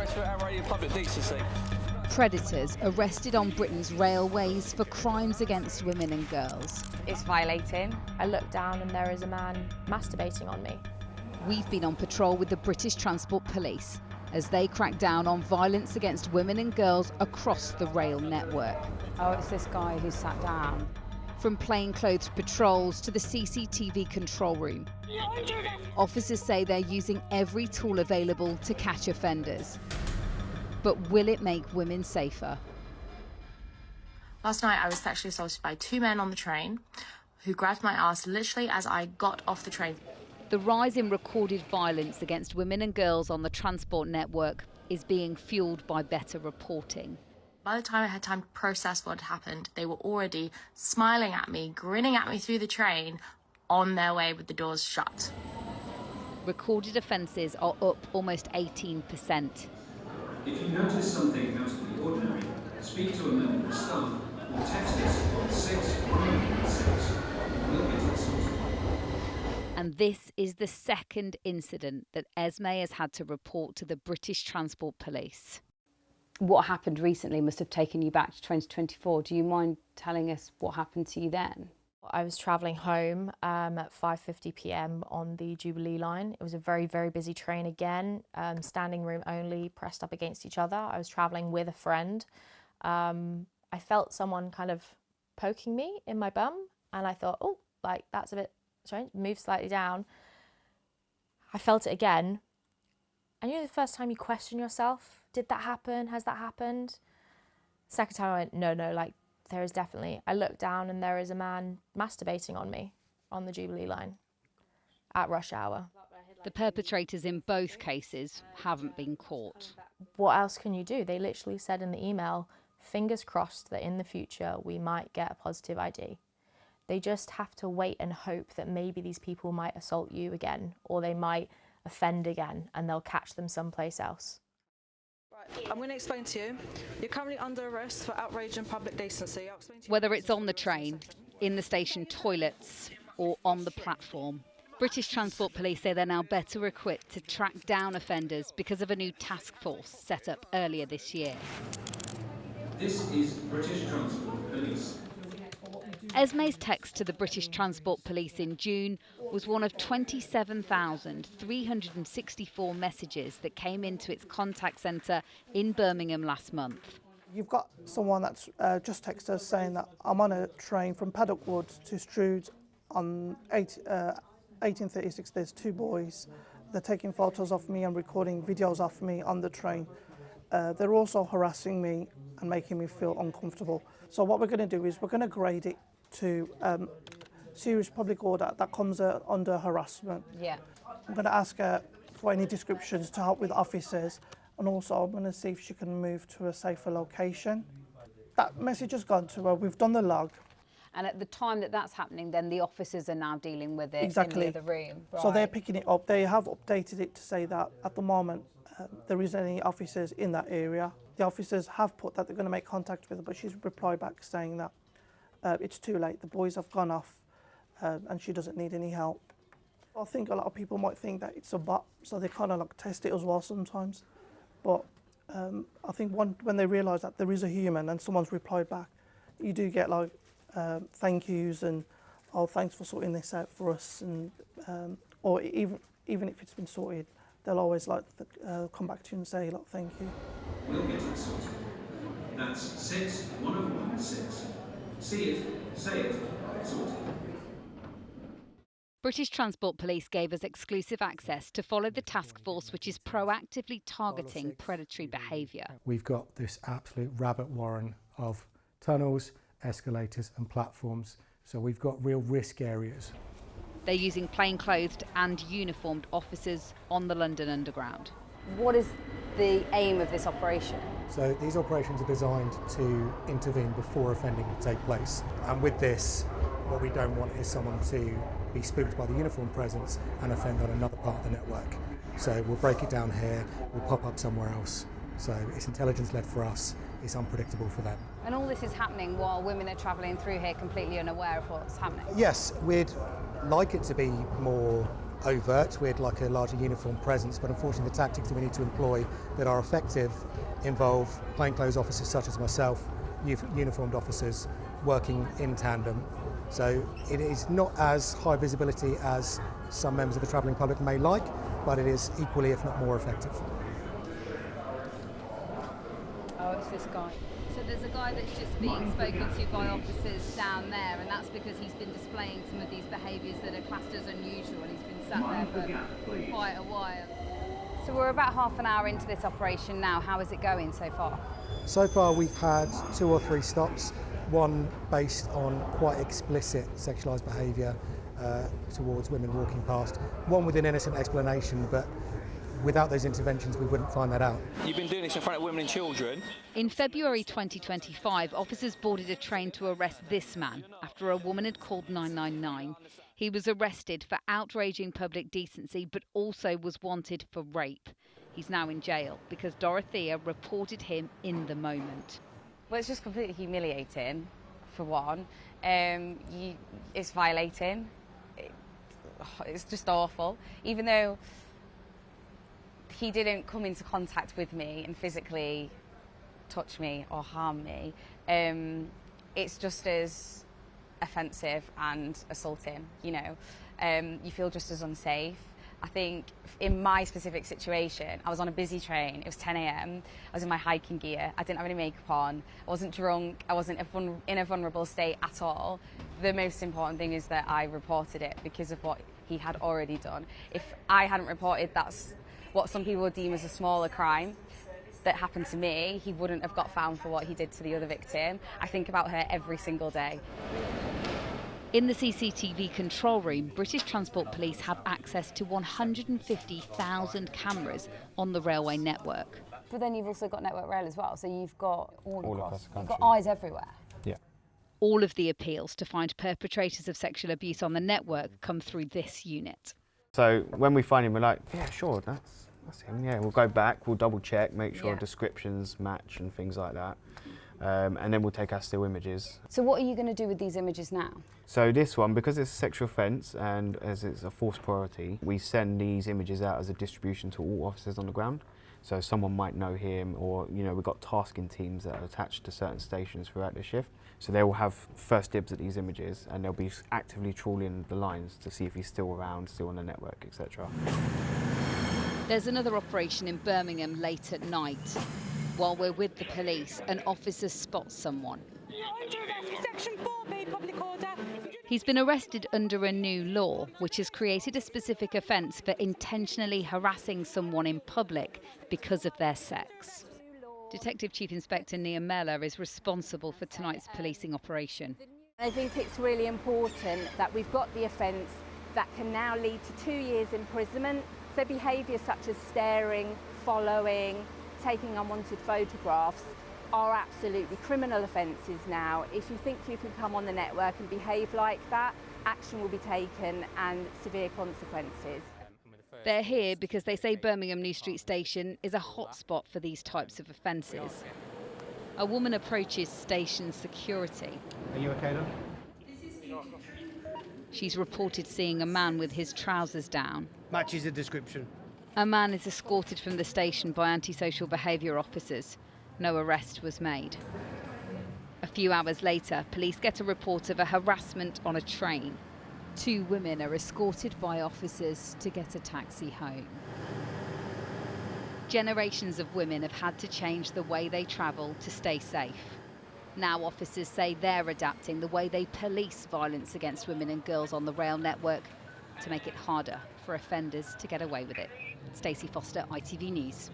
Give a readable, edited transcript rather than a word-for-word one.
arrest for outraging public decency. Predators arrested on Britain's railways for crimes against women and girls. It's violating. I look down and there is a man masturbating on me. We've been on patrol with the British Transport Police as they crack down on violence against women and girls across the rail network. Oh, it's this guy who sat down. From plainclothes patrols to the CCTV control room, officers say they're using every tool available to catch offenders. But will it make women safer? Last night I was sexually assaulted by two men on the train who grabbed my ass literally as I got off the train. The rise in recorded violence against women and girls on the transport network is being fueled by better reporting. By the time I had time to process what had happened, they were already smiling at me, grinning at me through the train, on their way with the doors shut. Recorded offences are up almost 18%. If you notice something out of the ordinary, speak to a member of staff or text us on 6116. We'll get it sorted. And this is the second incident that Esme has had to report to the British Transport Police. What happened recently must have taken you back to 2024. Do you mind telling us what happened to you then? I was travelling home at 5:50 p.m. on the Jubilee line. It was a very, very busy train again, standing room only, pressed up against each other. I was travelling with a friend. I felt someone kind of poking me in my bum, and I thought, oh, like that's a bit strange. Moved slightly down. I felt it again. And you know the first time you question yourself, did that happen? Has that happened? Second time I went, no, like there is definitely. I looked down and there is a man masturbating on me on the Jubilee line at rush hour. The perpetrators in both cases haven't been caught. What else can you do? They literally said in the email, fingers crossed that in the future we might get a positive ID. They just have to wait and hope that maybe these people might assault you again, or they might offend again and they'll catch them someplace else. Right, I'm going to explain to you. You're currently under arrest for outrage and public decency. Whether it's on the train, in the station toilets or on the platform, British Transport Police say they're now better equipped to track down offenders because of a new task force set up earlier this year. This is British Transport Police. Esme's text to the British Transport Police in June was one of 27,364 messages that came into its contact centre in Birmingham last month. You've got someone that's just texted us saying that I'm on a train from Paddock Wood to Strood on 1836. There's two boys. They're taking photos of me and recording videos of me on the train. They're also harassing me and making me feel uncomfortable. So what we're going to do is we're going to grade it to serious public order that comes under harassment. Yeah. I'm going to ask her for any descriptions to help with officers, and also I'm going to see if she can move to a safer location. That message has gone to her. We've done the log. And at the time that that's happening, then the officers are now dealing with it Exactly. in the other room. Right. So they're picking it up. They have updated it to say that at the moment there isn't any officers in that area. The officers have put that they're going to make contact with her, but she's replied back saying that it's too late. The boys have gone off and she doesn't need any help. I think a lot of people might think that it's a bot, so they kind of like test it as well sometimes. But I think when they realise that there is a human and someone's replied back, you do get like thank yous and oh, thanks for sorting this out for us, and or even if it's been sorted, they'll always like come back to you and say like thank you. We'll get it sorted. That's 61016. See it, say it, sorted. British Transport Police gave us exclusive access to follow the task force which is proactively targeting predatory behaviour. We've got this absolute rabbit warren of tunnels, escalators and platforms, so we've got real risk areas. They're using plainclothed and uniformed officers on the London Underground. What is the aim of this operation? So these operations are designed to intervene before offending can take place. And with this, what we don't want is someone to be spooked by the uniform presence and offend on another part of the network. So we'll break it down here, we'll pop up somewhere else. So it's intelligence-led for us, it's unpredictable for them. And all this is happening while women are travelling through here completely unaware of what's happening? Yes, we'd like it to be more overt with like a larger uniform presence, but unfortunately the tactics that we need to employ that are effective involve plainclothes officers such as myself, uniformed officers working in tandem. So it is not as high visibility as some members of the travelling public may like, but it is equally, if not more, effective. Oh, it's this guy. So there's a guy that's just being spoken to by officers down there, and that's because he's been displaying some of these behaviours that are classed as unusual, and he's been sat there for quite a while. So we're about half an hour into this operation now. How is it going so far? So far we've had 2 or 3 stops, one based on quite explicit sexualised behaviour towards women walking past, one with an innocent explanation, but without those interventions we wouldn't find that out. You've been doing this in front of women and children. In February 2025, officers boarded a train to arrest this man after a woman had called 999. He was arrested for outraging public decency, but also was wanted for rape. He's now in jail because Dorothea reported him in the moment. Well, it's just completely humiliating, for one. It's violating. It's just awful. Even though he didn't come into contact with me and physically touch me or harm me, it's just as offensive and assaulting, you know. You feel just as unsafe. I think in my specific situation, I was on a busy train, it was 10 a.m, I was in my hiking gear, I didn't have any makeup on, I wasn't drunk, I wasn't in a vulnerable state at all. The most important thing is that I reported it because of what he had already done. If I hadn't reported, that's what some people would deem as a smaller crime that happened to me, he wouldn't have got found for what he did to the other victim. I think about her every single day. In the CCTV control room, British Transport Police have access to 150,000 cameras on the railway network. But then you've also got Network Rail as well, so you've got all across the country. You've got eyes everywhere. Yeah. All of the appeals to find perpetrators of sexual abuse on the network come through this unit. So when we find him, we're like, yeah, sure, that's him. Yeah, we'll go back, we'll double check, make sure descriptions match and things like that. And then we'll take our still images. So what are you going to do with these images now? So this one, because it's a sexual offence and as it's a forced priority, we send these images out as a distribution to all officers on the ground. So someone might know him, or we've got tasking teams that are attached to certain stations throughout the shift. So they will have first dibs at these images, and they'll be actively trawling the lines to see if he's still around, still on the network, etc. There's another operation in Birmingham late at night. While we're with the police, an officer spots someone. He's been arrested under a new law, which has created a specific offence for intentionally harassing someone in public because of their sex. Detective Chief Inspector Nia Meller is responsible for tonight's policing operation. I think it's really important that we've got the offence that can now lead to 2 years imprisonment. So behaviour such as staring, following, taking unwanted photographs are absolutely criminal offences now. If you think you can come on the network and behave like that, action will be taken and severe consequences. They're here because they say Birmingham New Street Station is a hotspot for these types of offences. A woman approaches station security. Are you okay then? She's reported seeing a man with his trousers down. Matches the description. A man is escorted from the station by antisocial behaviour officers. No arrest was made. A few hours later, police get a report of a harassment on a train. 2 women are escorted by officers to get a taxi home. Generations of women have had to change the way they travel to stay safe. Now officers say they're adapting the way they police violence against women and girls on the rail network to make it harder for offenders to get away with it. Stacey Foster, ITV News.